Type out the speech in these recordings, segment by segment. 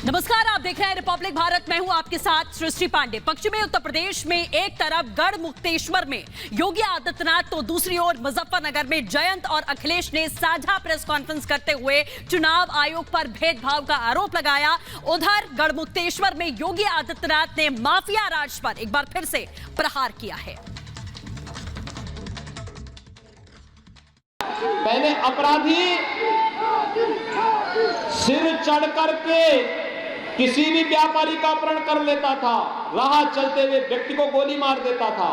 नमस्कार, आप देख रहे हैं रिपब्लिक भारत। मैं हूं आपके साथ सृष्टि पांडे। पश्चिमी उत्तर प्रदेश में एक तरफ गढ़मुक्तेश्वर में योगी आदित्यनाथ तो दूसरी ओर मुजफ्फरनगर में जयंत और अखिलेश ने साझा प्रेस कॉन्फ्रेंस करते हुए चुनाव आयोग पर भेदभाव का आरोप लगाया। उधर गढ़मुक्तेश्वर में योगी आदित्यनाथ ने माफिया राज पर एक बार फिर से प्रहार किया है। पहले अपराधी सिर चढ़ करके किसी भी व्यापारी का अपहरण कर लेता था, राह चलते हुए व्यक्ति को गोली मार देता था।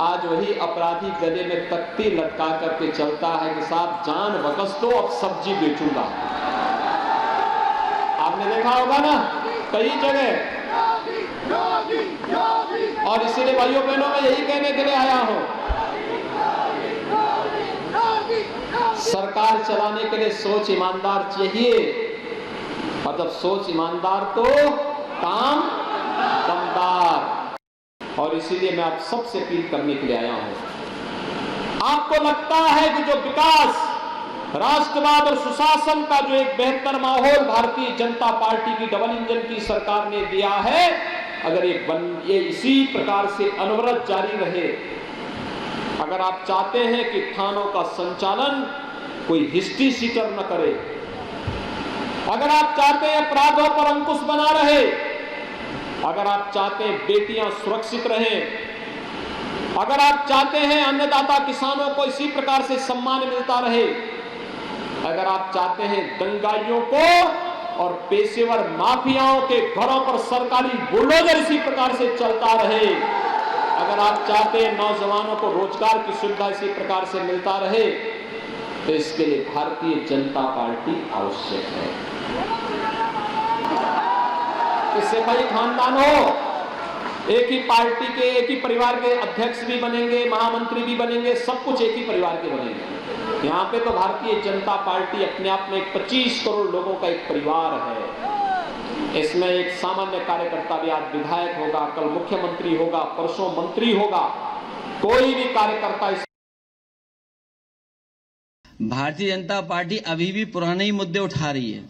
आज वही अपराधी गले में तख्ती लटका करके चलता है कि साहब जान बकस दो, अब सब्जी बेचूंगा। आपने देखा होगा ना कई जगह। और इसीलिए भाइयों बहनों में यही कहने के लिए आया हूं, सरकार चलाने के लिए सोच ईमानदार चाहिए, मतलब सोच ईमानदार तो काम दमदार। और इसीलिए मैं आप सबसे अपील करने के लिए आया हूं। आपको लगता है कि जो विकास, राष्ट्रवाद और सुशासन का जो एक बेहतर माहौल भारतीय जनता पार्टी की डबल इंजन की सरकार ने दिया है, अगर ये इसी प्रकार से अनवरत जारी रहे, अगर आप चाहते हैं कि थानों का संचालन कोई हिस्ट्री सीटर न करे, अगर आप चाहते हैं अपराधों पर अंकुश बना रहे, अगर आप चाहते हैं बेटियां सुरक्षित रहें, अगर आप चाहते हैं अन्नदाता किसानों को इसी प्रकार से सम्मान मिलता रहे, अगर आप चाहते हैं दंगाइयों को और पेशेवर माफियाओं के घरों पर सरकारी बुलडोजर इसी प्रकार से चलता रहे, अगर आप चाहते हैं नौजवानों को रोजगार की सुविधा इसी प्रकार से मिलता रहे, तो इसके लिए भारतीय जनता पार्टी आवश्यक है। इससे कई खानदान हो, एक ही पार्टी के, एक ही परिवार के अध्यक्ष भी बनेंगे, महामंत्री भी बनेंगे, सब कुछ एक ही परिवार के बनेंगे। यहाँ पे तो भारतीय जनता पार्टी अपने आप में 25 करोड़ लोगों का एक परिवार है। इसमें एक सामान्य कार्यकर्ता भी आज विधायक होगा, कल मुख्यमंत्री होगा, परसों मंत्री होगा, कोई भी कार्यकर्ता इस भारतीय जनता पार्टी अभी भी पुराने ही मुद्दे उठा रही है,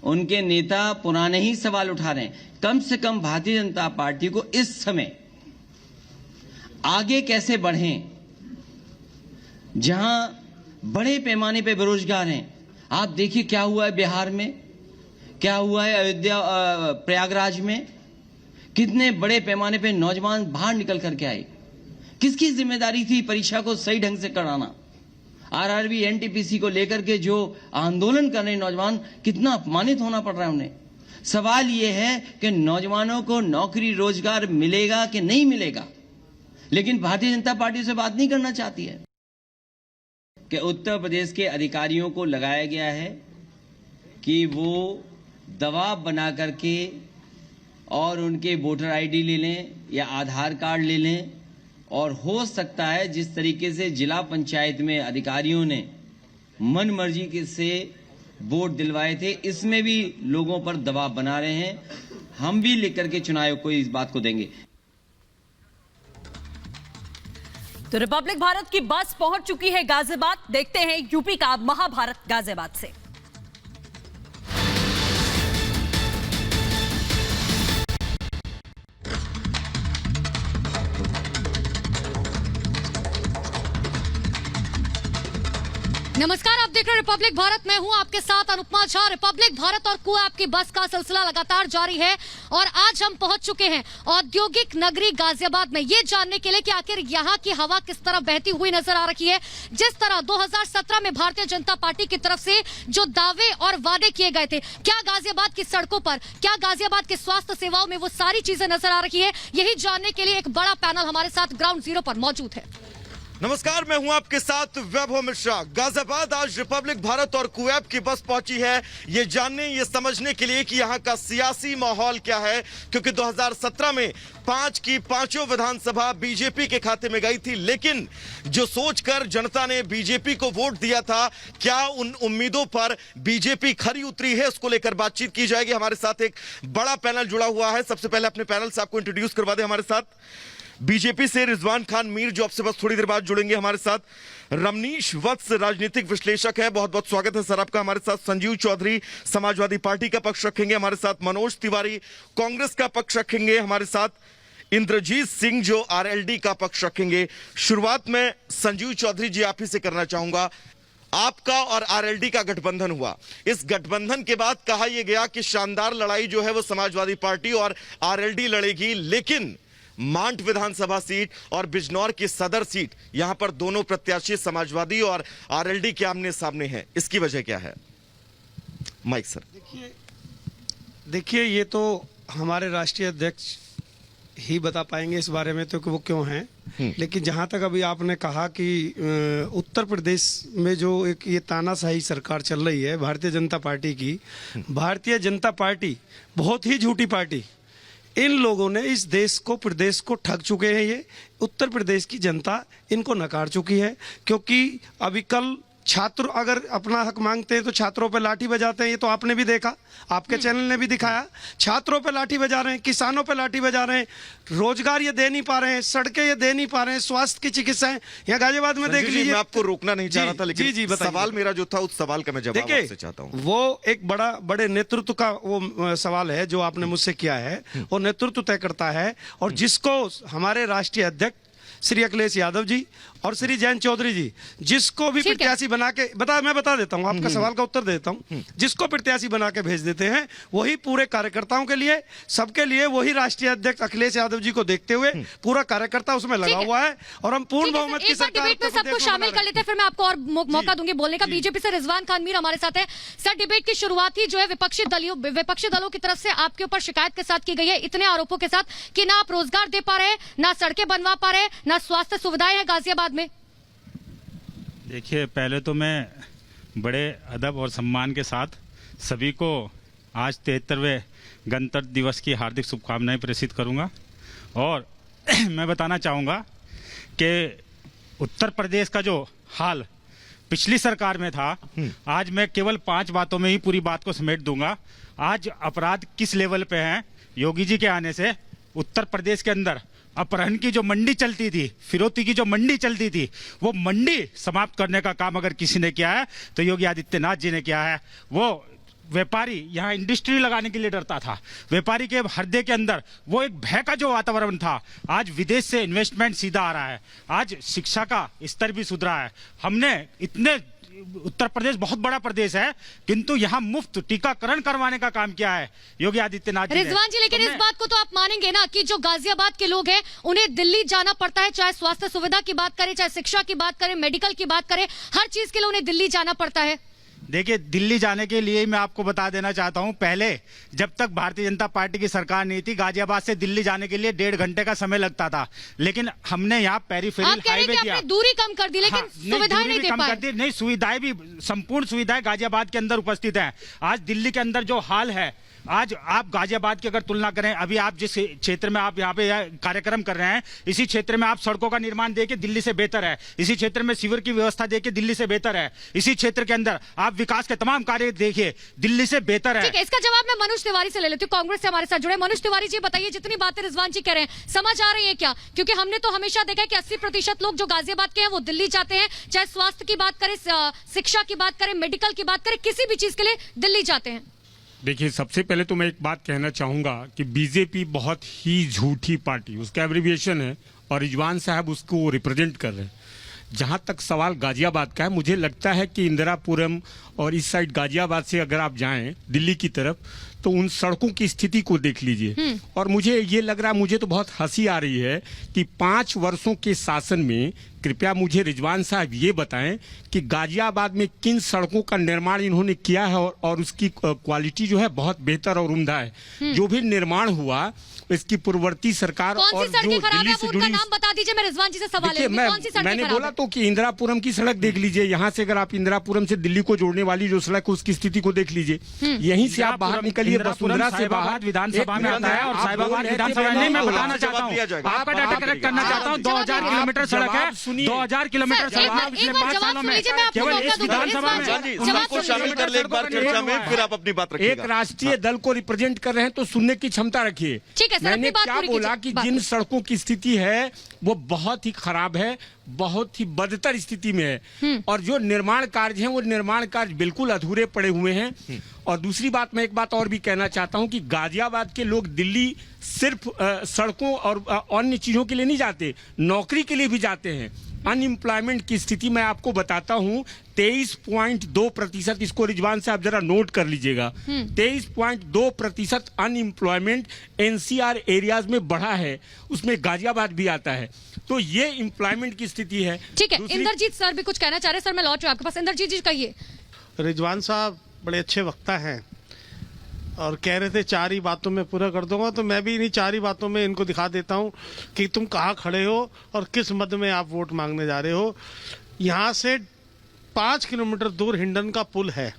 उनके नेता पुराने ही सवाल उठा रहे हैं। कम से कम भारतीय जनता पार्टी को इस समय आगे कैसे बढ़ें, जहां बड़े पैमाने पे बेरोजगार हैं। आप देखिए क्या हुआ है बिहार में, क्या हुआ है अयोध्या प्रयागराज में, कितने बड़े पैमाने पे नौजवान बाहर निकल करके आए। किसकी जिम्मेदारी थी परीक्षा को सही ढंग से कराना? आरआरबी एनटीपीसी को लेकर के जो आंदोलन कर रहे नौजवान, कितना अपमानित होना पड़ रहा है उन्हें। सवाल यह है कि नौजवानों को नौकरी रोजगार मिलेगा कि नहीं मिलेगा, लेकिन भारतीय जनता पार्टी से बात नहीं करना चाहती है। कि उत्तर प्रदेश के अधिकारियों को लगाया गया है कि वो दबाव बना करके और उनके वोटर आईडी ले लें या आधार कार्ड ले लें, और हो सकता है जिस तरीके से जिला पंचायत में अधिकारियों ने मन मर्जी से वोट दिलवाए थे, इसमें भी लोगों पर दबाव बना रहे हैं। हम भी लेकर के चुनाव को इस बात को देंगे। तो रिपब्लिक भारत की बस पहुंच चुकी है गाजियाबाद। देखते हैं यूपी का महाभारत गाजियाबाद से। नमस्कार, आप देख रहे हैं रिपब्लिक भारत। मैं हूं आपके साथ अनुपमा झा। रिपब्लिक भारत और कुएप की बस का सिलसिला लगातार जारी है और आज हम पहुंच चुके हैं औद्योगिक नगरी गाजियाबाद में, ये जानने के लिए कि आखिर यहां की हवा किस तरह बहती हुई नजर आ रही है। जिस तरह 2017 में भारतीय जनता पार्टी की तरफ से जो दावे और वादे किए गए थे, क्या गाजियाबाद की सड़कों पर, क्या गाजियाबाद के स्वास्थ्य सेवाओं में वो सारी चीजें नजर आ रही है? यही जानने के लिए एक बड़ा पैनल हमारे साथ ग्राउंड जीरो पर मौजूद है। नमस्कार, मैं हूं आपके साथ वैभव मिश्रा। गाजियाबाद आज रिपब्लिक भारत और कुएप की बस पहुंची है ये जानने, ये समझने के लिए कि यहां का सियासी माहौल क्या है, क्योंकि 2017 में 5 की 5 विधानसभा बीजेपी के खाते में गई थी, लेकिन जो सोचकर जनता ने बीजेपी को वोट दिया था, क्या उन उम्मीदों पर बीजेपी खरी उतरी है, उसको लेकर बातचीत की जाएगी। हमारे साथ एक बड़ा पैनल जुड़ा हुआ है। सबसे पहले अपने पैनल से आपको इंट्रोड्यूस करवा दें। हमारे साथ बीजेपी से रिजवान खान मीर, जो आपसे बस थोड़ी देर बाद जुड़ेंगे हमारे साथ। रमनीश वत्स राजनीतिक विश्लेषक है, बहुत बहुत स्वागत है सर आपका हमारे साथ। संजीव चौधरी समाजवादी पार्टी का पक्ष रखेंगे हमारे साथ। मनोज तिवारी कांग्रेस का पक्ष रखेंगे हमारे साथ। इंद्रजीत सिंह जो आरएलडी का पक्ष रखेंगे। शुरुआत में संजीव चौधरी जी आप ही से करना चाहूंगा। आपका और आरएलडी का गठबंधन हुआ, इस गठबंधन के बाद कहा यह गया कि शानदार लड़ाई जो है वो समाजवादी पार्टी और आरएलडी लड़ेगी, लेकिन मांड विधानसभा सीट और बिजनौर की सदर सीट, यहां पर दोनों प्रत्याशी समाजवादी और आरएलडी के आमने सामने हैं। इसकी वजह क्या है? Mike sir. देखिए ये तो हमारे राष्ट्रीय अध्यक्ष ही बता पाएंगे इस बारे में तो कि वो क्यों हैं, लेकिन जहां तक अभी आपने कहा कि उत्तर प्रदेश में जो एक ये तानाशाही सरकार चल रही है भारतीय जनता पार्टी की, भारतीय जनता पार्टी बहुत ही झूठी पार्टी, इन लोगों ने इस देश को प्रदेश को ठग चुके हैं। ये उत्तर प्रदेश की जनता इनको नकार चुकी है, क्योंकि अभी कल छात्र अगर अपना हक मांगते हैं तो छात्रों पे लाठी बजाते हैं। ये तो आपने भी देखा, आपके चैनल ने भी दिखाया। छात्रों पे लाठी बजा रहे हैं, किसानों पे लाठी बजा रहे हैं, रोजगार ये दे नहीं पा रहे हैं, सड़कें ये दे नहीं पा रहे हैं, स्वास्थ्य की चिकित्साएं यहाँ गाजियाबाद में देख लीजिए। मैं आपको रोकना नहीं चाह रहा था, लेकिन जी सवाल मेरा जो था उस सवाल का मैं जवाब आपसे चाहता हूँ। वो एक बड़े नेतृत्व का वो सवाल है जो आपने मुझसे किया है, वो नेतृत्व तय करता है। और जिसको हमारे राष्ट्रीय अध्यक्ष श्री अखिलेश यादव जी और श्री जयंत चौधरी जी, जिसको भी प्रत्याशी बना के मैं बता देता हूं, आपका सवाल का उत्तर देता हूं, जिसको प्रत्याशी बना के भेज देते हैं वही पूरे कार्यकर्ताओं के लिए, सबके लिए वही राष्ट्रीय अध्यक्ष अखिलेश यादव जी को देखते हुए पूरा कार्यकर्ता उसमें लगा हुआ है। और हम पूर्ण बहुमत की सरकार डिबेट में सबको शामिल कर लेते हैं, फिर मैं आपको और मौका दूंगी बोलने का। बीजेपी से रिजवान खान मीर हमारे साथ है। सर, डिबेट की शुरुआत ही जो है विपक्षी दलों की तरफ से आपके ऊपर शिकायत के साथ की गई है, इतने आरोपों के साथ कि ना आप रोजगार दे पा रहे, ना सड़कें बनवा पा रहे, ना स्वास्थ्य सुविधाएं हैं गाजियाबाद में। देखिए, पहले तो मैं बड़े अदब और सम्मान के साथ सभी को आज 73वें गणतंत्र दिवस की हार्दिक शुभकामनाएं प्रेषित करूंगा। और मैं बताना चाहूँगा कि उत्तर प्रदेश का जो हाल पिछली सरकार में था, आज मैं केवल 5 बातों में ही पूरी बात को समेट दूंगा। आज अपराध किस लेवल पे हैं, योगी जी के आने से उत्तर प्रदेश के अंदर अपहरण की जो मंडी चलती थी, फिरौती की जो मंडी चलती थी, वो मंडी समाप्त करने का काम अगर किसी ने किया है तो योगी आदित्यनाथ जी ने किया है। वो व्यापारी यहाँ इंडस्ट्री लगाने के लिए डरता था, व्यापारी के हृदय के अंदर वो एक भय का जो वातावरण था, आज विदेश से इन्वेस्टमेंट सीधा आ रहा है। आज शिक्षा का स्तर भी सुधरा है। हमने इतने उत्तर प्रदेश बहुत बड़ा प्रदेश है, किंतु यहाँ मुफ्त टीकाकरण करवाने का काम किया है योगी आदित्यनाथ जी ने। रिजवान जी, लेकिन इस बात को तो आप मानेंगे ना कि जो गाजियाबाद के लोग हैं उन्हें दिल्ली जाना पड़ता है, चाहे स्वास्थ्य सुविधा की बात करें, चाहे शिक्षा की बात करें, मेडिकल की बात करें, हर चीज के लिए उन्हें दिल्ली जाना पड़ता है। देखिए, दिल्ली जाने के लिए मैं आपको बता देना चाहता हूं, पहले जब तक भारतीय जनता पार्टी की सरकार नहीं थी, गाजियाबाद से दिल्ली जाने के लिए 1.5 घंटे का समय लगता था। लेकिन हमने यहाँ पेरीफेरल हाईवे दिया, दूरी कम कर दी, लेकिन सुविधाएं नहीं दे पाए। नहीं, सुविधाएं भी, संपूर्ण सुविधाएं गाजियाबाद के अंदर उपस्थित है। आज दिल्ली के अंदर जो हाल है, आज आप गाजियाबाद की अगर तुलना करें, अभी आप जिस क्षेत्र में आप यहाँ पे कार्यक्रम कर रहे हैं, इसी क्षेत्र में आप सड़कों का निर्माण देखिए, दिल्ली से बेहतर है। इसी क्षेत्र में सीवर की व्यवस्था देखिए, दिल्ली से बेहतर है। इसी क्षेत्र के अंदर आप विकास के तमाम कार्य देखिए, दिल्ली से बेहतर है। ठीक है, इसका जवाब मैं मनोज तिवारी से ले लेती हूँ, कांग्रेस से हमारे साथ जुड़े। मनोज तिवारी जी, बताइए, जितनी बातें रिजवान जी कह रहे हैं समझ आ रही है क्या? क्योंकि हमने तो हमेशा देखा है कि 80% लोग जो गाजियाबाद के हैं वो दिल्ली जाते हैं, चाहे स्वास्थ्य की बात करें, शिक्षा की बात करें, मेडिकल की बात करें, किसी भी चीज के लिए दिल्ली जाते हैं। देखिए, सबसे पहले तो मैं एक बात कहना चाहूँगा कि बीजेपी बहुत ही झूठी पार्टी, उसका एब्रिविएशन है, और रिजवान साहब उसको रिप्रेजेंट कर रहे हैं। जहाँ तक सवाल गाजियाबाद का है, मुझे लगता है कि इंदिरापुरम और इस साइड गाजियाबाद से अगर आप जाएं दिल्ली की तरफ, तो उन सड़कों की स्थिति को देख लीजिए। और मुझे ये लग रहा है, मुझे तो बहुत हंसी आ रही है कि 5 वर्षों के शासन में, कृपया मुझे रिजवान साहब ये बताएं कि गाजियाबाद में किन सड़कों का निर्माण इन्होंने किया है, और उसकी क्वालिटी जो है बहुत बेहतर और उम्दा है। जो भी निर्माण हुआ इसकी पूर्ववर्ती सरकार और जो दिल्ली से जुड़ी, नाम बता दीजिए, मैं रिजवान जी से सवाल है, कौन सी सड़कें मैंने बोला तो कि इंदिरापुरम की सड़क देख लीजिए, यहाँ से अगर आप इंदिरापुरम से दिल्ली को जोड़ने वाली जो सड़क है उसकी स्थिति को देख लीजिए, यहीं से आप बाहर निकलिए वसुंधरा से बाहर विधानसभा में आता है और साहिबाबाद विधानसभा नहीं, मैं बताना चाहता हूँ, आपका डाटा करेक्ट करना चाहता हूँ, 2000 किलोमीटर सड़क है, 2000 किलोमीटर सड़क है पिछले 5 सालों में केवल इस विधानसभा में। सबको शामिल कर ले एक बार चर्चा में, फिर आप अपनी बात रखिएगा। एक राष्ट्रीय दल को रिप्रेजेंट कर रहे हैं तो सुनने की क्षमता रखिए। ठीक है सर, मैंने अपनी बात क्या पूरी बोला कीजिए, कि बात जिन सड़कों की स्थिति है वो बहुत ही खराब है, बहुत ही बदतर स्थिति में है, और जो निर्माण कार्य हैं वो निर्माण कार्य बिल्कुल अधूरे पड़े हुए हैं। और दूसरी बात, मैं एक बात और भी कहना चाहता हूं कि गाजियाबाद के लोग दिल्ली सिर्फ सड़कों और अन्य चीजों के लिए नहीं जाते, नौकरी के लिए भी जाते हैं। अनएम्प्लॉयमेंट की स्थिति मैं आपको बताता हूं, 23.2%, इसको रिजवान साहब जरा नोट कर लीजिएगा, 23.2% अनएम्प्लॉयमेंट एनसीआर एरियाज में बढ़ा है, उसमें गाजियाबाद भी आता है। तो ये एम्प्लॉयमेंट की स्थिति है। ठीक है, इंद्रजीत सर भी कुछ कहना चाह रहे हैं। सर मैं लौट रहा हूं आपके पास। इंद्रजीत जी कहिए। रिजवान साहब बड़े अच्छे वक्ता हैं और कह रहे थे 4 ही बातों में पूरा कर दूंगा, तो मैं भी इन्हीं 4 ही बातों में इनको दिखा देता हूं कि तुम कहाँ खड़े हो और किस मद में आप वोट मांगने जा रहे हो। यहाँ से 5 किलोमीटर दूर हिंडन का पुल है,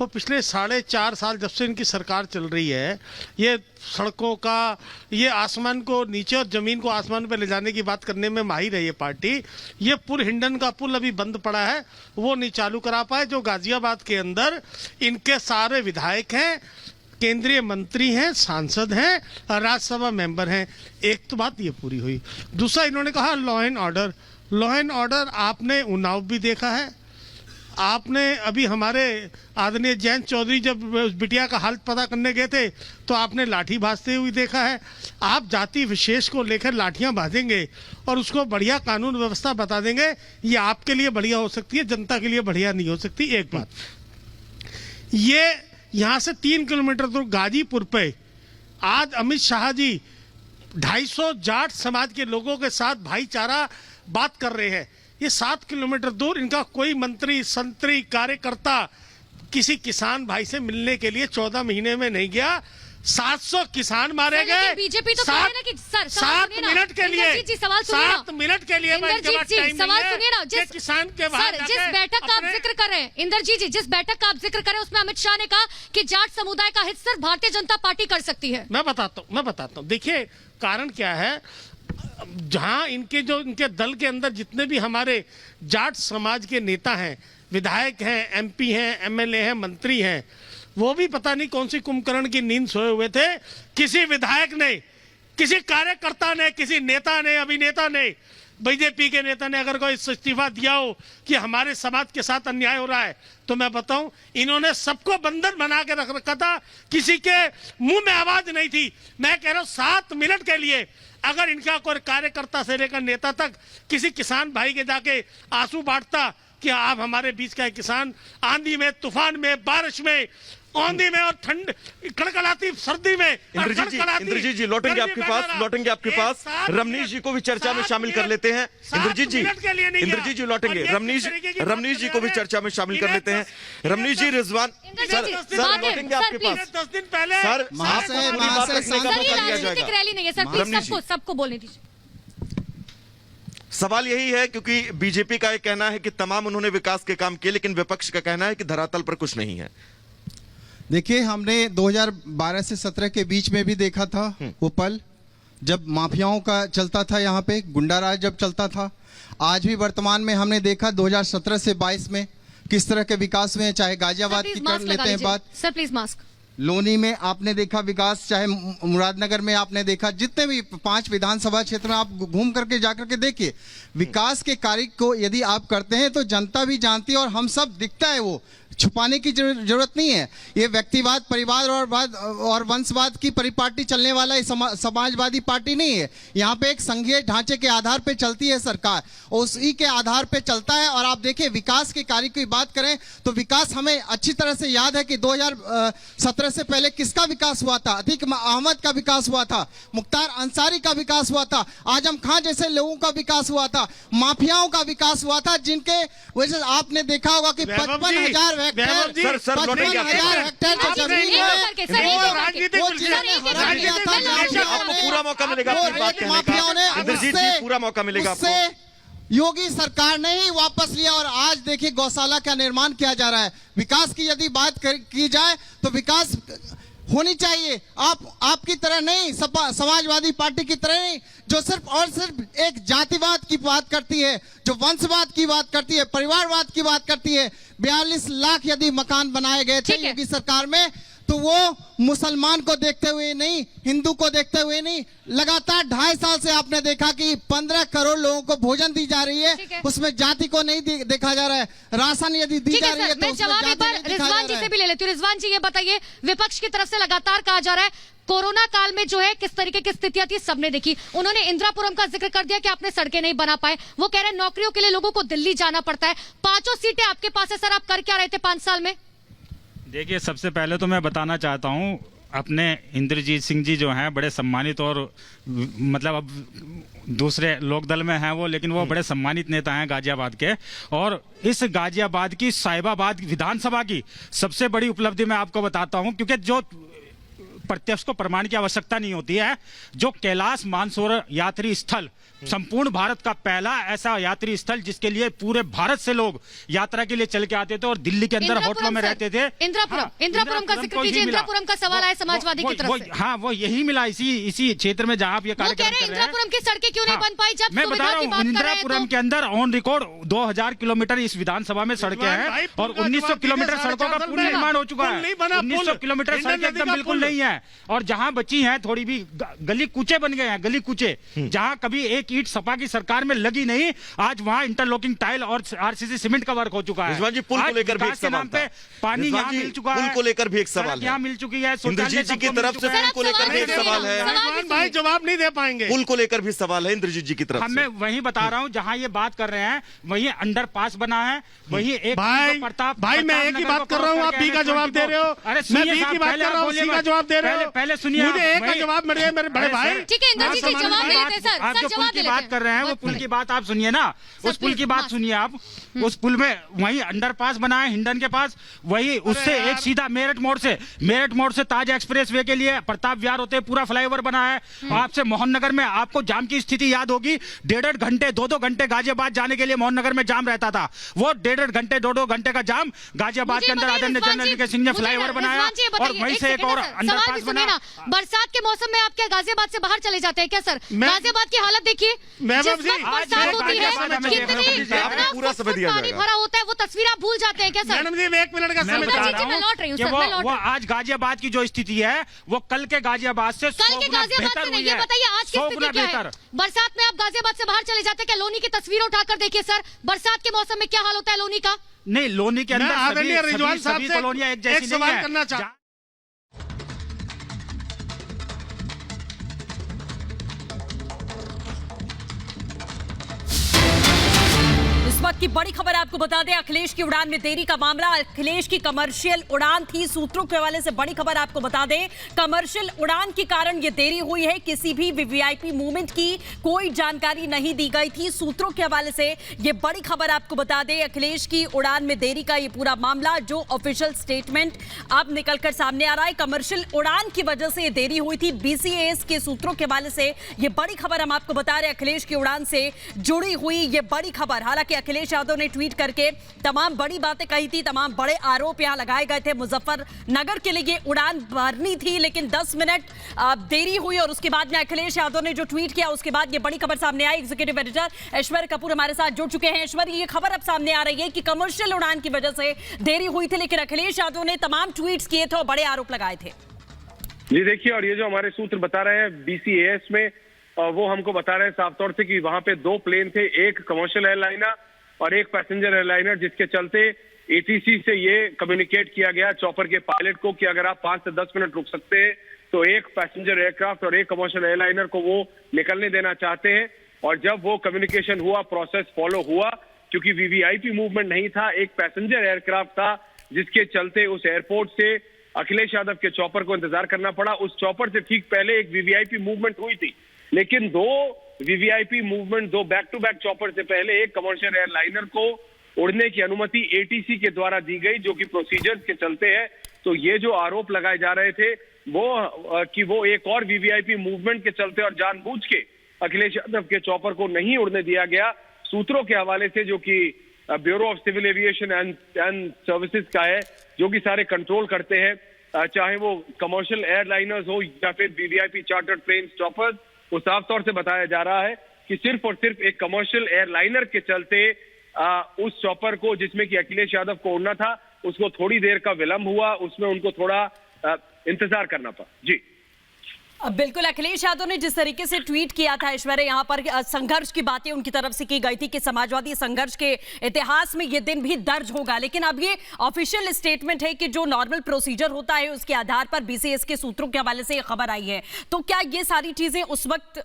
वो पिछले 4.5 साल जब से इनकी सरकार चल रही है, ये सड़कों का, ये आसमान को नीचे और जमीन को आसमान पे ले जाने की बात करने में माहिर है ये पार्टी। ये पुल, हिंडन का पुल अभी बंद पड़ा है, वो नहीं चालू करा पाए, जो गाजियाबाद के अंदर इनके सारे विधायक हैं, केंद्रीय मंत्री हैं, सांसद हैं, राज्यसभा मेंबर हैं। एक तो बात ये पूरी हुई। दूसरा, इन्होंने कहा law and order. Law and order आपने उन्नाव भी देखा है, आपने अभी हमारे आदरणीय जयंत चौधरी जब उस बिटिया का हाल पता करने गए थे तो आपने लाठी भाजते हुए देखा है। आप जाति विशेष को लेकर लाठियां भाजेंगे और उसको बढ़िया कानून व्यवस्था बता देंगे, ये आपके लिए बढ़िया हो सकती है, जनता के लिए बढ़िया नहीं हो सकती। एक बात, ये यहाँ से 3 किलोमीटर दूर गाजीपुर पे आज अमित शाह जी 250 जाट समाज के लोगों के साथ भाईचारा बात कर रहे हैं। ये 7 किलोमीटर दूर इनका कोई मंत्री, संतरी, कार्यकर्ता किसी किसान भाई से मिलने के लिए 14 महीने में नहीं गया। 700 किसान मारे गए। बीजेपी तो कह रहे हैं ना कि सर 7 मिनट के लिए, इंद्रजीत जी सवाल सुनिए ना। 7 मिनट के लिए इंद्रजीत जी सवाल सुनिए ना। जिस किसान के बाहर सर, जिस बैठक का आप जिक्र कर रहे हैं, इंद्रजीत जी जिस बैठक का आप जिक्र कर रहे हैं, उसमें अमित शाह ने कहा कि जाट समुदाय का हित सिर्फ भारतीय जनता पार्टी कर सकती है। मैं बताता हूँ। देखिए कारण क्या है, जहां इनके दल के अंदर जितने भी हमारे जाट समाज के नेता हैं, विधायक हैं, एमपी हैं, एमएलए हैं, मंत्री हैं, वो भी पता नहीं कौन सी कुंभकर्ण की नींद सोए हुए थे। किसी विधायक ने, किसी कार्यकर्ता ने, किसी नेता ने, अभिनेता ने, बीजेपी के नेता ने अगर कोई इस्तीफा दिया हो कि हमारे समाज के साथ अन्याय हो रहा है, तो मैं बताऊं, इन्होंने सबको बंधन बना के रख रखा था, किसी के मुंह में आवाज नहीं थी। मैं कह रहा हूं 7 मिनट के लिए अगर इनका कोई कार्यकर्ता से लेकर नेता तक किसी किसान भाई के जाके आंसू बांटता कि आप हमारे बीच का किसान, आंधी में, तूफान में, बारिश में, आंधी में और ठंड, कड़कड़ाती सर्दी में, इंद्रजीत जी लौटेंगे आपके पास। रमनीश जी को भी चर्चा में शामिल कर लेते हैं। इंद्रजीत जी लौटेंगे, रमनीश जी को भी चर्चा में शामिल कर लेते हैं। रमनीश जी, रिजवान सर लौटेंगे आपके पास। 10 दिन पहले सर राजनीतिक रैली नहीं है सर, प्लीज सबको बोलने दीजिए। सवाल यही है, क्योंकि बीजेपी का यह कहना है कि तमाम उन्होंने विकास के काम किए, लेकिन विपक्ष का कहना है कि धरातल पर कुछ नहीं है। देखिए, हमने 2012 से 17 के बीच में भी देखा था वो पल जब माफियाओं का चलता था, यहाँ पे गुंडा राज जब चलता था। आज भी वर्तमान में हमने देखा 2017 से 22 में किस तरह के विकास में, चाहे गाजियाबाद की कर लेते हैं बात, सर प्लीज मास्क, लोनी में आपने देखा विकास, चाहे मुरादनगर में आपने देखा, जितने भी 5 विधानसभा क्षेत्र में आप घूम करके जाकर के देखिए, विकास के कार्य को यदि आप करते हैं तो जनता भी जानती है और हम सब दिखता है, वो छुपाने की जरूरत नहीं है। ये व्यक्तिवाद, परिवारवाद और वंशवाद की परिपाटी चलने वाला समाजवादी पार्टी नहीं है। यहाँ पे एक संघीय ढांचे के आधार पे चलती है सरकार, और उसी के आधार पे चलता है। और आप देखिए, विकास के कार्य की बात करें तो विकास हमें अच्छी तरह से याद है कि 2017 से पहले किसका विकास हुआ था? अतीक अहमद का विकास हुआ था, मुख्तार अंसारी का विकास हुआ था, आजम खां जैसे लोगों का विकास हुआ था, माफियाओं का विकास हुआ था, जिनके वजह से आपने देखा होगा कि 55,000 पूरा मौका मिलेगा पूरा मौका मिलेगा। योगी सरकार ने ही वापस लिया और आज देखिए गौशाला का निर्माण किया जा रहा है। विकास की यदि बात की जाए तो विकास होनी चाहिए। आपकी तरह नहीं, समाजवादी पार्टी की तरह नहीं, जो सिर्फ और सिर्फ एक जातिवाद की बात करती है, जो वंशवाद की बात करती है, परिवारवाद की बात करती है। 42 लाख यदि मकान बनाए गए थे योगी सरकार में, तो वो मुसलमान को देखते हुए नहीं, हिंदू को देखते हुए नहीं, लगातार 2.5 साल से आपने देखा कि 15 करोड़ लोगों को भोजन दी जा रही है, उसमें जाति को नहीं देखा जा रहा है। राशन यदि दी जा रही है तो उसमें जाति नहीं दिखाया जा रहा है। रिजवान जी से भी ले लेती हूँ। रिजवान जी ये बताइए, विपक्ष की तरफ से लगातार कहा जा रहा है कोरोना काल में जो है किस तरीके की स्थितियां थी सबने देखी। उन्होंने इंदिरापुरम का जिक्र कर दिया कि आपने सड़कें नहीं बना पाए। वो कह रहे हैं नौकरियों के लिए लोगों को दिल्ली जाना पड़ता है। 5 सीटें आपके पास है सर, आप कर क्या रहे थे 5 साल में? देखिए, सबसे पहले तो मैं बताना चाहता हूं, अपने इंद्रजीत सिंह जी जो हैं बड़े सम्मानित और मतलब अब दूसरे लोकदल में हैं वो, लेकिन वो बड़े सम्मानित नेता हैं गाजियाबाद के। और इस गाजियाबाद की साहिबाबाद विधानसभा की सबसे बड़ी उपलब्धि मैं आपको बताता हूं, क्योंकि जो प्रत्यक्ष को प्रमाण की आवश्यकता नहीं होती है, जो कैलाश मानसरोवर यात्री स्थल संपूर्ण भारत का पहला ऐसा यात्री स्थल जिसके लिए पूरे भारत से लोग यात्रा के लिए चल के आते थे और दिल्ली के अंदर होटलों में रहते थे। इंदिरापुरम का जिक्र कीजिए। इंदिरापुरम का सवाल आया समाजवादी की तरफ से। हाँ, वो यही मिला इसी क्षेत्र में जहाँ आप ये कार्यक्रम कर रहे हैं। इंदिरापुरम की सड़कें क्यों नहीं बन पाई? जब मैं बता रहा हूँ, इंदिरापुरम के अंदर ऑन रिकॉर्ड 2000 किलोमीटर इस विधानसभा में सड़कें हैं और 1900 किलोमीटर सड़कों का पूर्ण निर्माण हो चुका है। 1900 किलोमीटर सड़कें एकदम बिल्कुल नहीं है, और जहाँ बची हैं थोड़ी भी गली कूचे बन गए हैं, गली कूचे जहाँ कभी एक ईंट सपा की सरकार में लगी नहीं, आज वहां इंटरलॉकिंग टाइल और आरसीसी सीमेंट का वर्क हो चुका है। रिजवान जी, पुल को लेकर भी एक सवाल था। पानी यहाँ मिल चुका है, पुल को लेकर भी एक सवाल है, यहाँ मिल चुकी है। इंद्रजीत जी की तरफ से पुल को लेकर भी एक सवाल है। रिजवान भाई जवाब नहीं दे पाएंगे। पुल को लेकर भी सवाल है इंद्रजीत जी की तरफ से। मैं वही बता रहा हूँ जहाँ ये बात कर रहे हैं, वही अंडरपास बना है, वही एक भाई मैं एक ही बात कर रहा हूँ, आप बी का जवाब दे रहे हो। मैं बी की बात कर रहा हूँ, सी का जवाब दे रहे हो। पहले सुनिए, मुझे एक का जवाब मेरे बड़े भाई। ठीक है इंद्रजीत जी, जवाब दे लेते हैं सर। आप जो पुल की बात कर रहे हैं वो पुल की बात आप सुनिए ना, उस पुल की बात सुनिए आप। उस पुल में वही अंडरपास बना है हिंडन के पास, वही उससे एक सीधा मेरठ मोड़ से ताज एक्सप्रेस वे के लिए प्रताप विहार होते पूरा फ्लाईओवर बना है। आपसे मोहन नगर में आपको जाम की स्थिति याद होगी, 1.5 घंटे 2-2 घंटे गाजियाबाद जाने के लिए मोहन नगर में जाम रहता था। वो 1.5 घंटे 2-2 घंटे का जाम गाजियाबाद के अंदर आदरणीय जनरल वीके सिंह ने फ्लाईओवर बनाया और वहीं से एक और अंडरपास बना। बरसात के मौसम में आप क्या गाजियाबाद से बाहर चले जाते हैं क्या सर? गाजियाबाद की हालत देखिए, बरसात होती है पूरा समय दिया पानी भरा होता है, वो तस्वीर आप भूल जाते हैं क्या सर? मैडम जी 1 मिनट का समय मैं लौट रही हूँ सर। वो आज गाजियाबाद की जो स्थिति है वो कल के गाजियाबाद से कल के गाजियाबाद से नहीं, ये बताइए आज की स्थिति क्या है? बरसात में आप गाजियाबाद से बाहर चले जाते हैं क्या? लोनी की तस्वीर उठाकर देखिए सर, बरसात के मौसम में क्या हाल होता है लोनी का। नहीं, लोनी के अंदर आदरणीय रिजवान साहब से कॉलोनियां एक जैसी नहीं सवाल है। करना चाहता हूं। वक्त की बड़ी खबर आपको बता दें, अखिलेश की उड़ान में देरी का मामला। अखिलेश की कमर्शियल उड़ान थी, सूत्रों के हवाले से बड़ी खबर आपको बता दें, कमर्शियल उड़ान के कारण यह देरी हुई है। किसी भी वीवीआईपी मूवमेंट की कोई जानकारी नहीं दी गई थी। सूत्रों के हवाले से यह बड़ी खबर आपको बता दें, अखिलेश की उड़ान में देरी का यह पूरा मामला, जो ऑफिशियल स्टेटमेंट अब निकलकर सामने आ रहा है। कमर्शियल उड़ान की वजह से यह देरी हुई थी। बीसीएएस के सूत्रों के हवाले से यह बड़ी खबर हम आपको बता रहे हैं, अखिलेश की उड़ान से जुड़ी हुई यह बड़ी खबर। हालांकि अखिलेश यादव ने ट्वीट करके तमाम बड़ी बातें कही थी, तमाम बड़े आरोप यहां लगाए गए थे। मुजफ्फरनगर के लिए उड़ान भरनी थी, लेकिन 10 मिनट देरी हुई और उसके बाद में अखिलेश यादव ने जो ट्वीट किया उसके बाद ये बड़ी खबर सामने आई। एग्जीक्यूटिव एडिटर ऐश्वर्य कपूर हमारे साथ जुड़ चुके हैं। ऐश्वर्य, ये खबर अब सामने आ रही है कि कमर्शियल उड़ान की वजह से देरी हुई थी, लेकिन अखिलेश यादव ने तमाम ट्वीट्स किए थे और बड़े आरोप लगाए थे। जी देखिए, और ये जो हमारे सूत्र बता रहे हैं बीसीएएस में, वो हमको बता रहे हैं साफ तौर से कि वहां पे 2 प्लेन थे, एक कमर्शियल एयरलाइनर और एक पैसेंजर एयरलाइनर, जिसके चलते एटीसी से ये कम्युनिकेट किया गया चॉपर के पायलट को कि अगर आप 5 से 10 मिनट रुक सकते हैं तो एक पैसेंजर एयरक्राफ्ट और एक कमर्शियल एयरलाइनर को वो निकलने देना चाहते हैं। और जब वो कम्युनिकेशन हुआ, प्रोसेस फॉलो हुआ, क्योंकि वीवीआईपी मूवमेंट नहीं था, एक पैसेंजर एयरक्राफ्ट था, जिसके चलते उस एयरपोर्ट से अखिलेश यादव के चॉपर को इंतजार करना पड़ा। उस चॉपर से ठीक पहले एक वीवीआईपी मूवमेंट हुई थी, लेकिन 2 VVIP movement, 2 back to back chopper से पहले एक कमर्शियल एयरलाइनर को उड़ने की अनुमति एटीसी के द्वारा दी गई, जो कि प्रोसीजर्स के चलते है। तो ये जो आरोप लगाए जा रहे थे वो कि वो एक और वीवीआईपी मूवमेंट के चलते और जानबूझ के अखिलेश यादव के चॉपर को नहीं उड़ने दिया गया, सूत्रों के हवाले से, जो कि bureau of civil aviation and services का है, जो कि सारे कंट्रोल करते हैं, चाहे वो कमर्शियल एयरलाइनर्स हो या फिर वीवीआईपी चार्टर्ड प्लेन चॉपर्स, वो साफ तौर से बताया जा रहा है कि सिर्फ और सिर्फ एक कमर्शियल एयरलाइनर के चलते उस चॉपर को, जिसमें कि अखिलेश यादव को उड़ना था, उसको थोड़ी देर का विलंब हुआ, उसमें उनको थोड़ा इंतजार करना पड़ा। जी बिल्कुल, अखिलेश यादव ने जिस तरीके से ट्वीट किया था ऐश्वर्या, यहाँ पर संघर्ष की बातें उनकी तरफ से की गई थी कि समाजवादी संघर्ष के इतिहास में ये दिन भी दर्ज होगा, लेकिन अब ये ऑफिशियल स्टेटमेंट है कि जो नॉर्मल प्रोसीजर होता है उसके आधार पर बीसीएस के सूत्रों के हवाले से ये खबर आई है। तो क्या ये सारी चीजें उस वक्त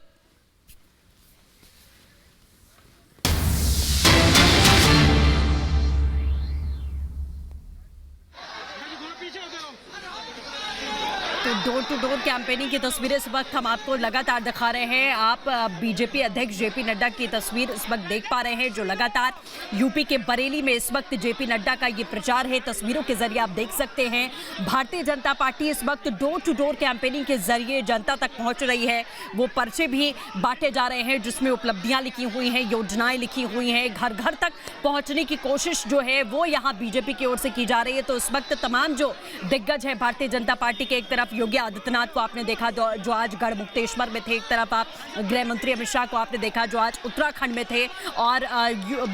डोर टू डोर कैंपेनिंग की तस्वीरें इस वक्त हम आपको लगातार दिखा रहे हैं। आप बीजेपी अध्यक्ष जेपी नड्डा की तस्वीर इस वक्त देख पा रहे हैं, जो लगातार यूपी के बरेली में इस वक्त जेपी नड्डा का ये प्रचार है। तस्वीरों के जरिए आप देख सकते हैं भारतीय जनता पार्टी इस वक्त डोर टू डोर कैंपेनिंग के जरिए जनता तक पहुंच रही है। वो पर्चे भी बांटे जा रहे हैं जिसमें उपलब्धियां लिखी हुई हैं, योजनाएं लिखी हुई हैं। घर घर तक पहुंचने की कोशिश जो है वो यहाँ बीजेपी की ओर से की जा रही है। तो इस वक्त तमाम जो दिग्गज है भारतीय जनता पार्टी के, एक तरफ योगी आदित्यनाथ को आपने देखा जो आज गढ़मुक्तेश्वर में थे, एक तरफ आप गृह मंत्री अमित शाह को आपने देखा जो आज उत्तराखंड में थे, और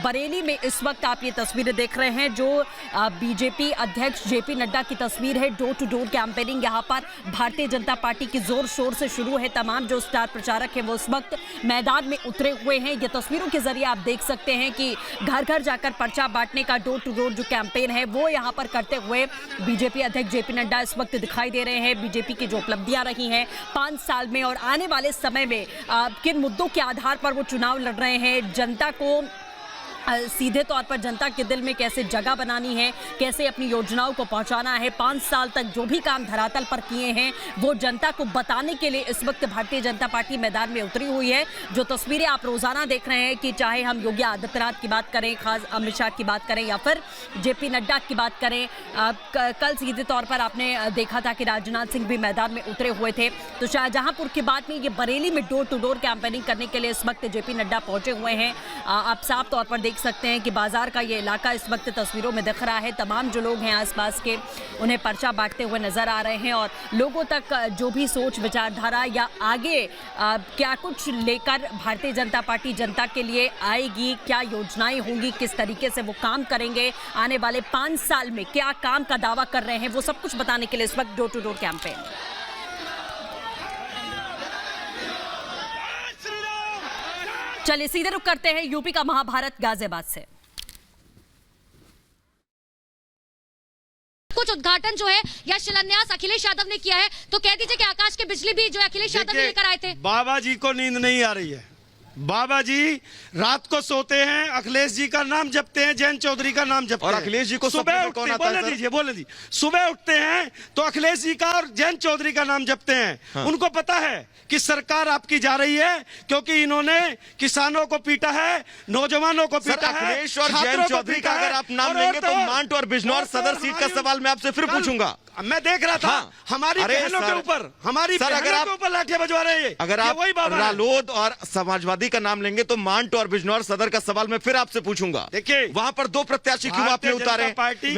बरेली में इस वक्त आप ये तस्वीरें देख रहे हैं जो बीजेपी अध्यक्ष जेपी नड्डा की तस्वीर है। डोर टू डोर कैंपेनिंग यहाँ पर भारतीय जनता पार्टी की जोर शोर से शुरू है। तमाम जो स्टार प्रचारक हैं वो इस वक्त मैदान में उतरे हुए हैं। ये तस्वीरों के जरिए आप देख सकते हैं कि घर घर जाकर पर्चा बांटने का डोर टू डोर जो कैंपेन है वो यहाँ पर करते हुए बीजेपी अध्यक्ष जेपी नड्डा इस वक्त दिखाई दे रहे हैं। बीजेपी की जो उपलब्धियां रही हैं 5 साल में और आने वाले समय में किन मुद्दों के आधार पर वो चुनाव लड़ रहे हैं, जनता को सीधे तौर पर जनता के दिल में कैसे जगह बनानी है, कैसे अपनी योजनाओं को पहुंचाना है, 5 साल तक जो भी काम धरातल पर किए हैं वो जनता को बताने के लिए इस वक्त भारतीय जनता पार्टी मैदान में उतरी हुई है। जो तस्वीरें आप रोजाना देख रहे हैं कि चाहे हम योगी आदित्यनाथ की बात करें, खास अमित शाह की बात करें या फिर जेपी नड्डा की बात करें, कल सीधे तौर पर आपने देखा था कि राजनाथ सिंह भी मैदान में उतरे हुए थे। तो शाहजहांपुर की बात नहीं, ये बरेली में डोर टू डोर कैंपेनिंग करने के लिए इस वक्त जेपी नड्डा पहुंचे हुए हैं। आप साफ तौर पर देख सकते हैं कि बाजार का ये इलाका इस वक्त तस्वीरों में दिख रहा है। तमाम जो लोग हैं आसपास के उन्हें पर्चा बांटते हुए नजर आ रहे हैं और लोगों तक जो भी सोच विचारधारा या आगे क्या कुछ लेकर भारतीय जनता पार्टी जनता के लिए आएगी, क्या योजनाएं होंगी, किस तरीके से वो काम करेंगे, आने वाले 5 साल में क्या काम का दावा कर रहे हैं, वो सब कुछ बताने के लिए इस वक्त डोर टू डोर कैंपेन। चलिए सीधे रुक करते हैं यूपी का महाभारत गाजियाबाद से। कुछ उद्घाटन जो है या शिलान्यास अखिलेश यादव ने किया है, तो कह दीजिए कि आकाश के बिजली भी जो अखिलेश यादव ने लेकर आए थे। बाबा जी को नींद नहीं आ रही है। बाबा जी रात को सोते हैं, अखिलेश जी का नाम जपते हैं, जयंत चौधरी का नाम जपते हैं। और अखिलेश जी को सुबह उठते, बोले दीजिए सुबह उठते हैं तो अखिलेश जी का और जयंत चौधरी का नाम जपते हैं। हाँ। उनको पता है कि सरकार आपकी जा रही है क्योंकि इन्होंने किसानों को पीटा है, नौजवानों को पीटा है। अखिलेश और जयंत चौधरी का अगर आप नाम लेंगे तो मांट और बिजनौर सदर सीट का सवाल मैं आपसे फिर पूछूंगा। मैं देख रहा था। हाँ। हमारी बहनों के ऊपर, हमारी बहनों के ऊपर लाठियां बजवा रहे हैं। अगर आप रालोद और समाजवादी का नाम लेंगे तो मांट और बिजनौर सदर का सवाल मैं फिर आपसे पूछूंगा। देखिए वहां पर 2 प्रत्याशी क्यों आपने उतारे? पार्टी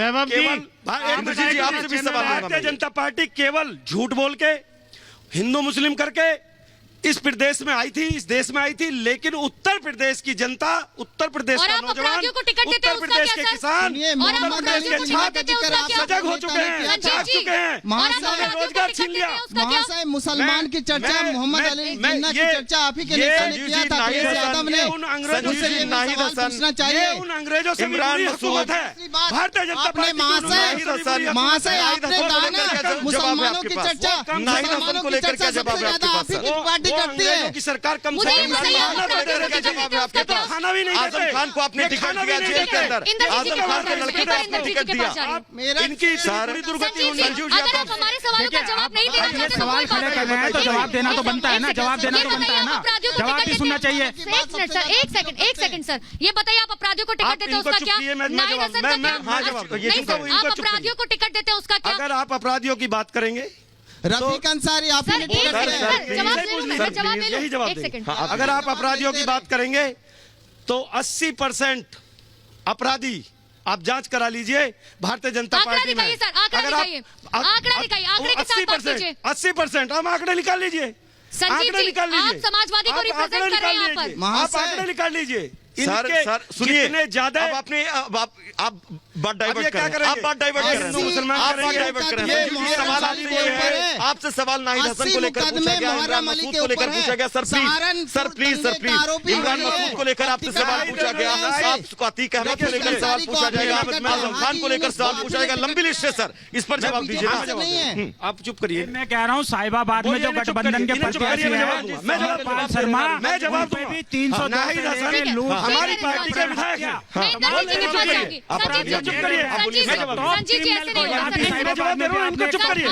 भारतीय जनता पार्टी केवल झूठ बोल के, हिंदू मुस्लिम करके इस प्रदेश में आई थी, इस देश में आई थी, लेकिन उत्तर प्रदेश की जनता, उत्तर प्रदेश का नौजवान, उत्तर प्रदेश के किसान, उत्तर प्रदेश के छात्र सजग हो चुके हैं, जाग चुके हैं। रोजगार छीन लिया। महाशय मुसलमान की चर्चा, मोहम्मद अली जिन्ना की चर्चा आप ही के नेता ने किया था। अखिलेश यादव ने उन अंग्रेजों से पूछना चाहिए, उन अंग्रेजों से इमरान हुकूमत है। भारतीय जनता पार्टी महाशय आपने कहा ना मुसलमानों की चर्चा, मुसलमानों की चर्चा सबसे ज्यादा आप ही की पार्टी करती है कि सरकार कम से कम खाना भी नहीं देते। आजम खान को आपने टिकट दिया जेल के अंदर, आजम खान के लड़के को आपने टिकट दिया। इनकी पूरी दुर्गति हुई। अगर आप हमारे सवालों का जवाब नहीं देना चाहते, सवाल खड़े कर रहे हैं तो जवाब देना तो बनता है ना, जवाब देना तो बनता है ना, जवाब भी सुनना चाहिए। एक सेकंड सर, ये बताइए आप अपराधियों को टिकट देते हैं उसका क्या? आप अपराधियों को टिकट देते हैं उसका क्या? अगर आप अपराधियों की बात करेंगे, रफीक अंसारी आप यही जवाब देंगे। अगर आप अपराधियों की बात करेंगे तो 80% अपराधी आप जांच करा लीजिए भारतीय जनता आंकड़ा पार्टी में। दिखाइए सर, आंकड़ा दिखाइए, आंकड़ा दिखाइए, आंकड़े के साथ बात कीजिए। 80% हम आंकड़े निकाल लीजिए, संजीव आंकड़े जी, निकाल लीजिए। आप समाजवादी को आप रिप्रेजेंट आंकड़े कर रहे हैं निकाल यहाँ पर। लीजिए। आप आंकड़े निकाल लीजिए। सर इनके सर सुनिए, जितने ज्यादा अब आपने आप बात डाइवर्ट कर रहे हैं, आप बात डाइवर्ट कर रहे हिंदू हैं, मुसलमान आप बात करेंगे। डाइवर्ट कर रहे ये हैं। संजीव जी, सवाल मुहर्रम आपसे अली ये के ऊपर है। है, आपसे सवाल नाहिद हसन को लेकर पूछा गया, इमरान मसूद को लेकर पूछा गया। Sir please, sir please, sir please, Imran Masood को लेकर आपसे सवाल पूछा गया, आपको अतीक अहमद को लेकर सवाल पूछा जाएगा, आजम खान को लेकर सवाल पूछा जाएगा, लंबी लिस्ट है सर, इस पर जवाब दीजिए ना। आप चुप करिए। मैं कह रहा हूँ साहिबाबाद में जो गठबंधन के प्रत्याशी हैं, मैं जवाब दूंगा, शर्मा, मैं जवाब उन पे भी दूंगा। 300 नाहिद हसन हमारी पार्टी के विधायक हैं। मैं इंद्रजीत जी के पास जाऊंगी। संजीव जी, चुप करिए। संजीव जी ऐसे नहीं होगा। मैं जवाब दे रहा हूँ, इनका चुप करिए,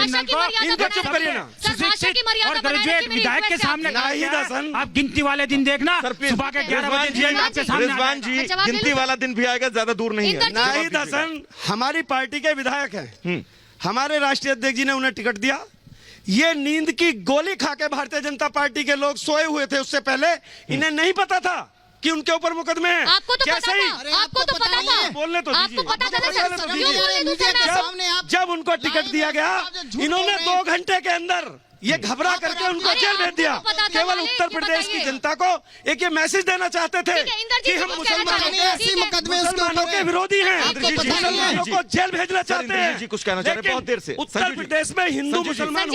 इनका चुप करिए ना। और ग्रेजुएट विधायक के सामने नाहिद हसन, आप गिनती वाले दिन देखना, सुबह के 11 बजे आपके सामने रिजवान जी, गिनती वाला दिन भी आएगा, ज्यादा दूर नहीं है। नाहिद हसन हमारी पार्टी के विधायक हैं। हमारे राष्ट्रीय अध्यक्ष जी ने उन्हें टिकट दिया। ये नींद की गोली खा के भारतीय जनता पार्टी के लोग सोए हुए थे, उससे पहले इन्हें नहीं पता था कि उनके ऊपर मुकदमे हैं। आपको तो पता था, आपको तो पता था, बोलने तो दीजिए, आपको पता था ना सर, बोलने तो क्यों बोलने दो सर ना? जब उनको टिकट दिया गया, इन्होंने 2 घंटे के अंदर ये घबरा करके उनको जेल भेज दिया। केवल उत्तर प्रदेश की जनता को एक ये मैसेज देना चाहते थे कि हम मुसलमानों के विरोधी हैं, मुसलमानों को जेल भेजना चाहते हैं। जी कुछ कहना चाह रहे हैं बहुत देर से। उत्तर प्रदेश में हिंदू मुसलमान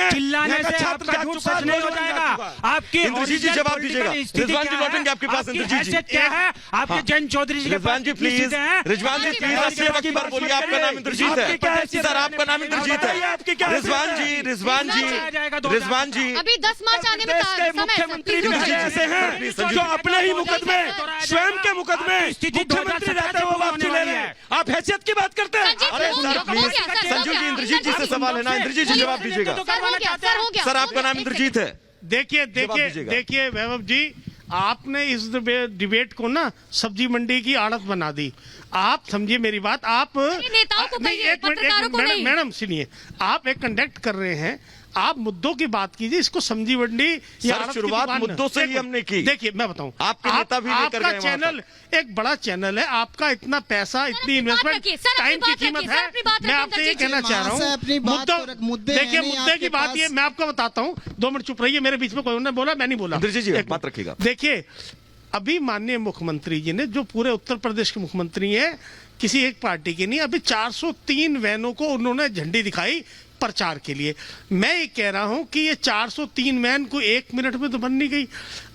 चिल्लाने से आपका झूठ सच नहीं हो जाएगा। आपकी इंद्रजीत जी जवाब दीजिएगा। रिजवान जी लौटेंगे आपके पास। इंद्रजीत जी क्या है आपके जैन चौधरी जी? रिजवान जी प्लीज, रिजवान जी प्लीज, अस्सी वक्त पर बोलिए। आपका नाम इंद्रजीत है सर, आपका नाम इंद्रजीत है। रिजवान जी, रिजवान जी, रिजवान जी, अभी 10 मार्च आने में मुख्यमंत्री भी ऐसे हैं जो अपने ही मुकदमे, स्वयं के मुकदमे मुख्यमंत्री रहते हुए वापसी ले रहे हैं। आप हैसियत की बात करते हैं। अरे सर प्लीज, संजू जी, इंद्रजीत जी से सवाल है ना, इंद्रजीत जी जवाब दीजिएगा। सर आपका नाम इंद्रजीत है। देखिए वैभव जी, आपने इस डिबेट को ना सब्जी मंडी की आड़त बना दी। आप समझिए मेरी बात। आप नेताओं को कहिए, पत्रकारों को नहीं। मैडम सुनिए, आप एक कंडक्ट कर रहे हैं, आप मुद्दों की बात कीजिए। इसको सब्जी मंडी या आड़त की शुरुआत दुकान मुद्दों से ही हमने की। देखिए मैं बताऊं, आपके नेता भी लेकर गए आपका चैनल एक बड़ा चैनल है, आपका इतना पैसा, इतनी इन्वेस्टमेंट, टाइम की कीमत है। मैं आपसे ये कहना चाह रहा हूँ, मुद्दे देखिए, मुद्दे की बात ये मैं आपको बताता हूँ। 2 मिनट चुप रहिए, मेरे बीच में कोई ने बोला, मैं नहीं बोला। इंद्रजीत जी एक बात रखिएगा। देखिए अभी माननीय मुख्यमंत्री जी ने, जो पूरे उत्तर प्रदेश के मुख्यमंत्री हैं, किसी एक पार्टी के नहीं, अभी 403 वैनों को उन्होंने झंडी दिखाई प्रचार के लिए। मैं ये कह रहा हूं कि ये 403 वैन को 1 मिनट में तो बन नहीं गई।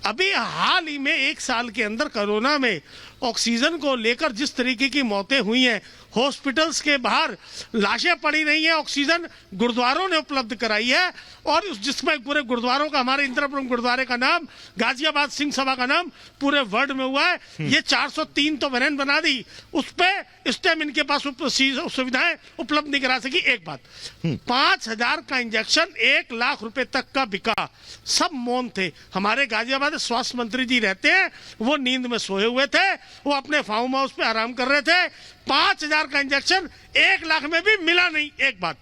अभी हाल ही में 1 साल के अंदर कोरोना में ऑक्सीजन को लेकर जिस तरीके की मौतें हुई हैं, हॉस्पिटल्स के बाहर लाशें पड़ी नहीं है, ऑक्सीजन गुरुद्वारों ने उपलब्ध कराई है। और जिसमें पूरे गुरुद्वारों का, हमारे इंदिरापुरम गुरुद्वारे का नाम, गाजियाबाद सिंह सभा का नाम पूरे वर्ल्ड में हुआ है। ये 403 तो वैन बना दी, उस पर इस टाइम इनके पास सुविधाएं उपलब्ध नहीं करा सकी। एक बात, 5000 का इंजेक्शन 1 लाख रुपए तक का बिका, सब मौन थे। हमारे गाजियाबाद स्वास्थ्य मंत्री जी रहते हैं, वो नींद में सोए हुए थे, वो अपने फार्म हाउस पे आराम कर रहे थे। 5000 का इंजेक्शन 1 लाख में भी मिला नहीं। एक बात।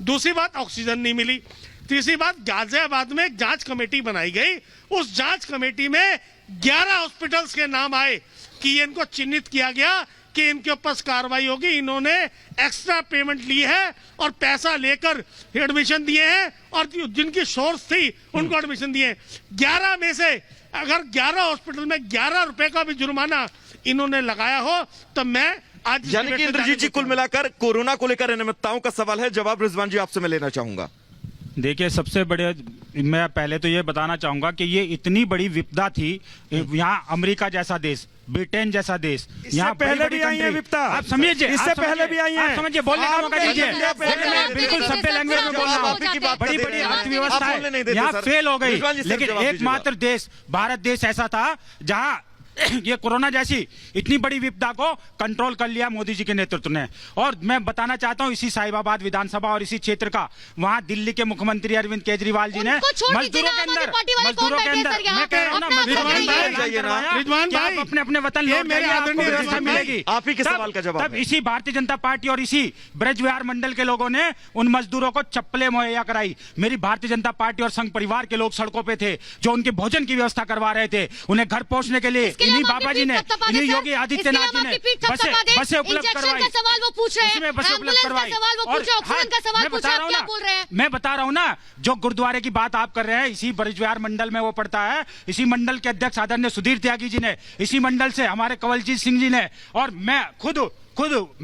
दूसरी बात, ऑक्सीजन नहीं मिली। तीसरी बात, गाजियाबाद में एक जांच कमेटी बनाई गई, उस जांच कमेटी में 11 हॉस्पिटल्स के नाम आए कि इनको चिन्हित किया गया कि इनके ऊपर कार्रवाई होगी, इन्होंने एक्स्ट्रा पेमेंट ली है और पैसा लेकर एडमिशन दिए हैं, और जिनकी सोर्स थी उनको एडमिशन दिए। 11 में से अगर 11 हॉस्पिटल में 11 रुपए का भी जुर्माना इन्होंने लगाया हो, तो मैं आज, यानी कि इंद्रजीत जी कुल मिलाकर कोरोना को लेकर अनियमितताओं का सवाल है। जवाब रिजवान जी आपसे मैं लेना चाहूंगा। देखिए, सबसे बड़े, मैं पहले तो ये बताना चाहूंगा कि ये इतनी बड़ी विपदा थी। यहाँ अमेरिका जैसा देश, ब्रिटेन जैसा देश, यहाँ पहले भी आई है विपदा। आप समझिए, इससे पहले भी आई है। आप समझिए, बोलने का मौका दीजिए। बिल्कुल सभ्य लैंग्वेज में बोल रहा हूँ। बड़ी बड़ी अर्थव्यवस्था है यहाँ फेल हो गई, लेकिन एकमात्र देश, भारत देश ऐसा था जहाँ ये कोरोना जैसी इतनी बड़ी विपदा को कंट्रोल कर लिया मोदी जी के नेतृत्व ने। और मैं बताना चाहता हूं, इसी साहिबाबाद विधानसभा और इसी क्षेत्र का, वहां दिल्ली के मुख्यमंत्री अरविंद केजरीवाल जी ने मजदूरों के अंदर, मैं कह रहा हूं ना, रिजवान भाई अपने अपने वतन मिलेगी। आप ही के सवाल का जवाब। तब इसी भारतीय जनता पार्टी और इसी ब्रज विहार मंडल के लोगों ने उन मजदूरों को चप्पलें मुहैया कराई। मेरी भारतीय जनता पार्टी और संघ परिवार के लोग सड़कों पे थे, जो उनके भोजन की व्यवस्था करवा रहे थे, उन्हें घर पहुंचने के लिए इन्हीं बाबा जी ने, इन्हीं योगी आदित्यनाथ जी ने बसें उपलब्ध करवाई, सवाल वो पूछ रहे हैं, इसमें बसें उपलब्ध करवाई। सवाल वो पूछ रहे हैं, ऑक्सीजन का सवाल पूछ रहे हैं, आप क्या बोल रहे हैं? मैं बता रहा हूँ ना, जो गुरुद्वारे की बात आप कर रहे हैं, इसी बरिजबिहार मंडल में वो पड़ता है, इसी मंडल के अध्यक्ष आदरणीय सुधीर त्यागी जी ने, इसी मंडल से हमारे कंवलजीत सिंह जी ने, और मैं खुद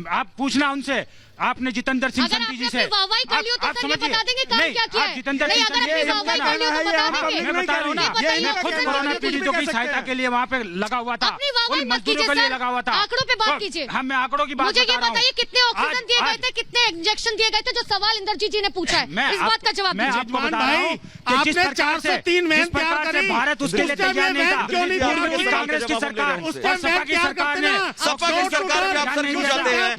आप पूछना उनसे, आपने जितेंद्र सिंह संधि जी से, आप समझिए, बता देंगे काम क्या किया है? जितेंद्र सिंह संधि मैं बता रहा हूँ ना, मैं खुद कोरोना पीड़ितों की सहायता के लिए वहाँ पे लगा हुआ था, उन मजदूरों के लिए लगा हुआ था। आंकड़ों पे बात कीजिए। हम मैं आंकड़ों की बात मुझे ये बता रहा हूँ। बताइए कितने ऑक्सीजन दिए गए थे, कितने इंजेक्शन दिए गए थे, जो सवाल इंद्रजीत जी ने पूछा है, इस बात का जवाब मैं दीजिए। आपको बता रहा हूँ कि जिस आपने प्रकार से 403 वैन तैयार करी, भारत उसके लिए तैयार नहीं था, क्यों नहीं तैयार करी? कांग्रेस की सरकार, उस टाइम सपा की सरकार ने, सपा की सरकार पे आप सर क्यों जाते हैं?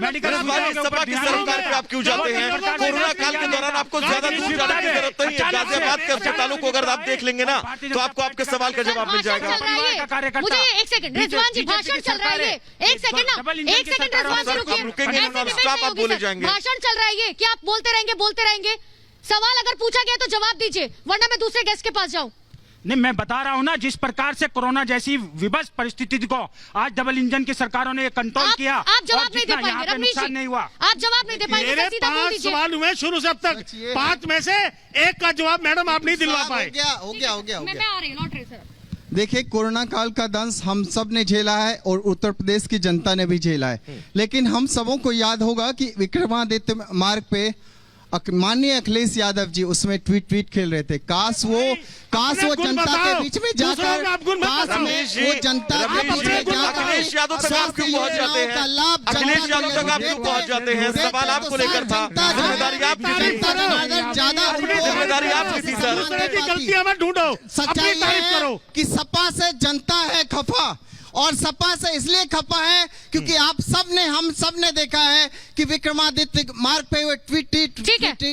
सपा की सरकार पे आप क्यों जाते हैं? कोरोना काल के दौरान आपको ज्यादा दूर जाने की जरूरत नहीं है। गाजियाबाद के अस्पतालों को अगर आप देख लेंगे ना, तो आपको आपके सवाल का जवाब मिल जाएगा। मुझे एक सेकंड, रिजवान जी भाषण चल रहा है ये, एक सेकंड ना, एक सेकंड रिजवान जी रुकिए, रुकेंगे नॉन स्टॉप आप बोले जाएंगे। भाषण चल रहा है ये, क्या आप बोलते रहेंगे? सवाल अगर पूछा गया तो जवाब दीजिए, वरना मैं दूसरे गेस्ट के पास जाऊं। नहीं, मैं बता रहा हूँ ना, जिस प्रकार से कोरोना जैसी विभत्स परिस्थिति को आज डबल इंजन की सरकारों ने कंट्रोल किया, आप जवाब नहीं दे पाएंगे रमनीश जी, नहीं हुआ, आप जवाब नहीं दे पाएंगे। मेरे सीधा बोल 5 दीजिए। सवाल हुए शुरू से अब तक, 5 में से 1 का जवाब मैडम आप नहीं दिलवा पाए। हो गया। मैं आ रही हूँ, लौट रही सर। देखिए, कोरोना काल का दंश हम सब ने झेला है और उत्तर प्रदेश की जनता ने भी झेला है, लेकिन हम सबों को याद होगा कि विक्रमादित्य मार्ग पे माननीय अखिलेश यादव जी उसमें ट्वीट खेल रहे थे। काश वो जनता के बीच में जाकर, काश वो जनता के बीच में जाकर अखिलेश यादव तक आप क्यों पहुंच जाते हैं? अखिलेश यादव तक आप क्यों पहुंच जाते हैं? सवाल आपको लेकर था, जिम्मेदारी आपकी थी, जिम्मेदारी आपकी थी सर। गलतियां मत ढूंढो, सच्चाई अपनी तारीफ है करो कि सपा से जनता है खफा, और सपा से इसलिए खफा है क्योंकि हम सब ने देखा है कि विक्रमादित्य मार्ग पे वो ट्वीट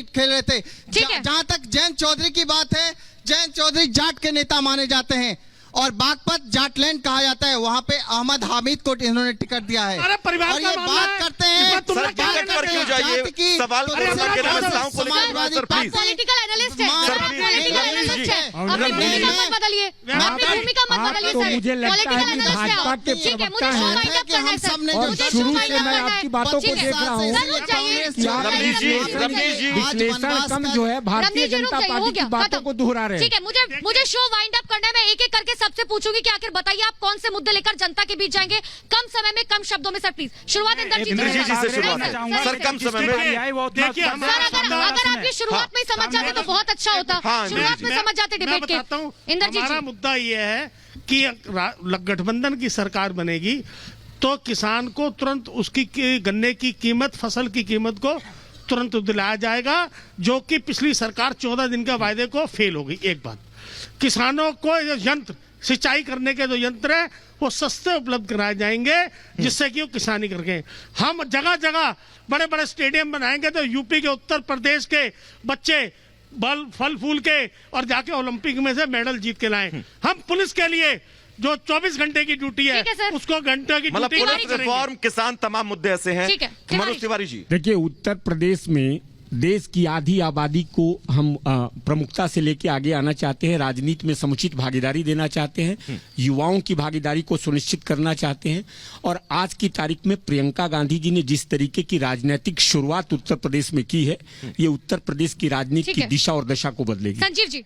खेल रहे थे। जहां तक जयंत चौधरी की बात है, जयंत चौधरी जाट के नेता माने जाते हैं और बागपत जाटलैंड कहा जाता है, वहां पे अहमद हामिद को इन्होंने टिकट दिया है। अरे परिवार और का ये मामला बात है, करते हैं सर टिकट पर क्यों जाइए? सवाल कोरोना के समस्याओं को लेकर सर प्लीज। पॉलिटिकल एनालिस्ट है, सर, आप पॉलिटिकल एनालिस्ट है, अपनी भूमिका मत बदलिए, अपनी भूमिका मत बदलिए सर। मुझे लगता है कि भाजपा के ठीक है, मुझे प्रवक्ता शो हैं वाइंड अप करना है सर, और मुझे शुरू शो से वाइंड अप मैं करना है। आपकी बातों को ठीक है, देख रहा हूँ सर रुक जाइए, रमनीश जी विश्लेषण कम जो है भारतीय जनता पार्टी की बातों को दोहरा रहे हैं। ठीक है, मुझे शो वाइंड अप करना है। मैं एक एक करके सबसे पूछूंगी कि आखिर बताइए आप कौन से मुद्दे लेकर जनता के बीच जाएंगे, कम समय में कम शब्दों में। सर प्लीज, शुरुआत इंद्रजीत जी से शुरुआत है सर, कम समय में। देखिए अगर आप ये शुरुआत में समझ जाते तो बहुत अच्छा होता, शुरुआत में समझ जाते डिबेट के। इंद्रजीत हमारा जी, मुद्दा ये है कि गठबंधन की सरकार बनेगी तो किसान को तुरंत उसकी गन्ने की कीमत, फसल की कीमत को तुरंत दिलाया जाएगा, जो कि पिछली सरकार 14 दिन के वायदे को फेल हो गई। एक बात, किसानों को यंत्र, सिंचाई करने के जो यंत्र है वो सस्ते उपलब्ध कराए जाएंगे, जिससे कि वो किसानी करके हम जगह जगह बड़े बड़े स्टेडियम बनाएंगे तो यूपी के, उत्तर प्रदेश के बच्चे फल फूल के और जाके ओलंपिक में से मेडल जीत के लाएं। हम पुलिस के लिए जो 24 घंटे की ड्यूटी है उसको घंटों की मतलब ड्यूटी पुलिस रिफॉर्म, किसान, तमाम मुद्दे ऐसे हैं। मनोज तिवारी जी, देखिए, उत्तर प्रदेश में देश की आधी आबादी को हम प्रमुखता से लेके आगे आना चाहते हैं, राजनीति में समुचित भागीदारी देना चाहते हैं, युवाओं की भागीदारी को सुनिश्चित करना चाहते हैं। और आज की तारीख में प्रियंका गांधी जी ने जिस तरीके की राजनीतिक शुरुआत उत्तर प्रदेश में की है, ये उत्तर प्रदेश की राजनीति की दिशा और दशा को बदलेगी। संजीव जी।